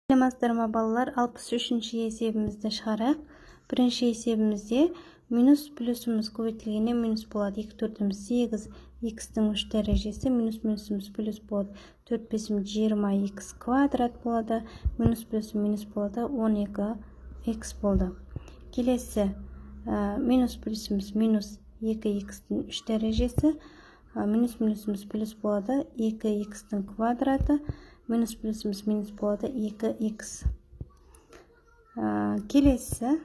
Саламатсыздарбы балалар, 63-ші есебімізді шығарайық. Бірінші есебімізде минус плюсіміз көбейтілгенде минус болады. 2 төртіміз 8, x-тің 3 дәрежесі, минус минусіміз плюс болады. 4 бесім 20 x квадрат болады. Минус плюсім минус болады. 12 x болды. Келесі минус плюсіміз минус 2 x-тің 3 дәрежесі. Минус минусіміз плюс болады. 2 x-тің квадраты. Минус плюсіміз минус болады 2x. Келесі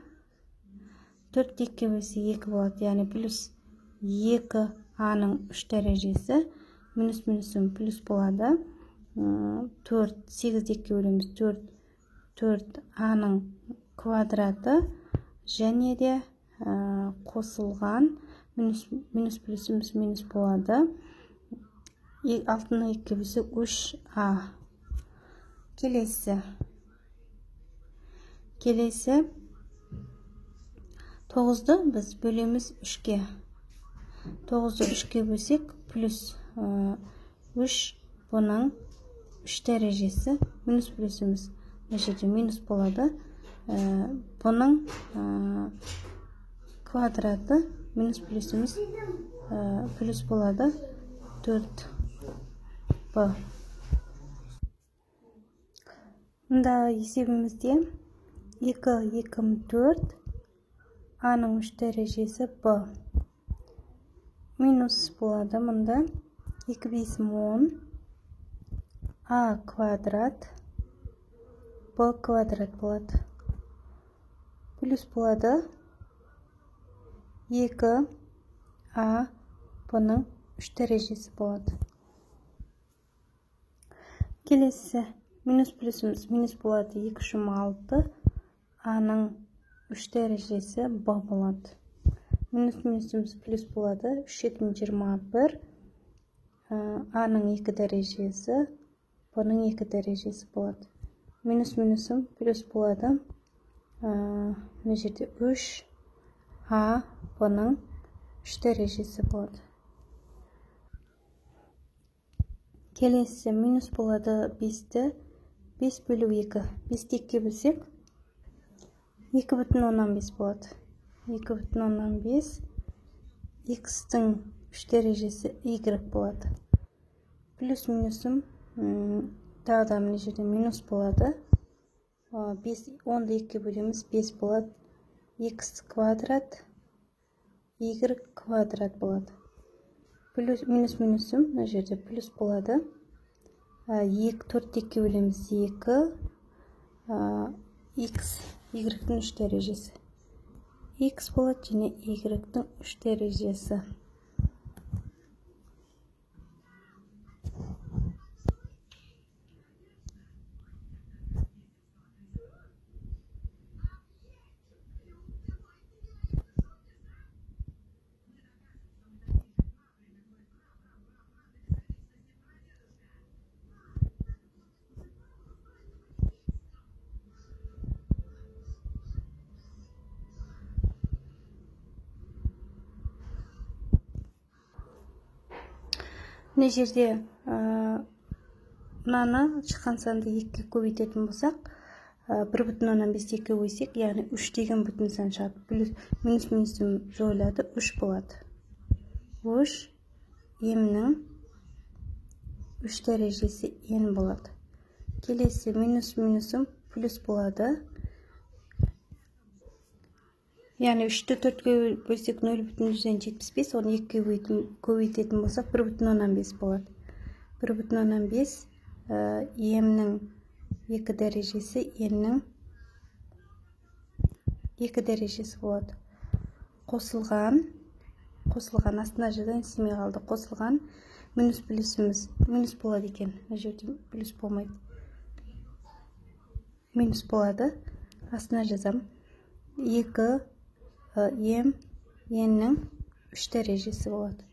4 2 бөлсе 2 болады, яғни плюс 2a-ның 3 дәрежесі. Минус минусім плюс болады. 4 8 2 бөлеміз 4a-ның квадраты және де қосылған минус плюсіміз минус болады. 6-ның 2 бөлсе 3a. Келесі 9-ды біз бөлеміз 3-ке. 9-ды 3-ке бөлсек плюс 3 бұның 3 дәрежесі. Минус плюсіміз жерде минус болады. Бұның квадраты минус плюсіміз плюс болады 4b. Мұнда есебімізде 2 2 4 a-ның 3 дәрежесі b. Минус болады мұнда 2 5 10 a квадрат b квадрат болады. Плюс болады 2 a b-ның 3 дәрежесі болады. Келесі минус плюсіміз минус болады 2 6 a-ның 3 дәрежесі b болады. Минус минусіміз плюс болады 3 21 a-ның 2 дәрежесі b-ның 2 дәрежесі болады. Минус минусім плюс болады мына жерде 3 a b-ның 3 дәрежесі болады. Келесі минус болады 5-ті 5 бөлу 2. 5-ті 2 бөлсек 2,15 болады. 2,15 x-тің 3 дәрежесі y болады. Плюс минусым тағы да мына жерде минус болады. 10-ды 2 бөлеміз 5 болады. X квадрат y квадрат болады. Плюс минус минусым мына жерде плюс болады. 4-ті 2 бөлеміз 2 x y-тің 3 дәрежесі. X болады және y-тің 3 дәрежесі. Мына жерде мынаны шыққан санды 2-ке көбейтетін болсақ, 1,5-ті 2-ге бөлсек, яғни 3 деген бүтін сан шығады. Плюс минус минусым жойылады, 3 болады. 3 m-нің 3 дәрежесі n болады. Келесі минус минусым плюс болады. Яғни 3-ті 4-ге бөлсек 0,75, оны 2-ге көбейтетін болсақ 1,15 болады. 1,15 m-нің 2 дәрежесі n-нің 2 дәрежесі болады. Қосылған астына жазайын, істемей қалды. Қосылған минус плюсіміз минус болады екен. Мына жерде плюс болмайды. Минус болады. Астына жазам. 2 m n-нің 3 дәрежесі болады.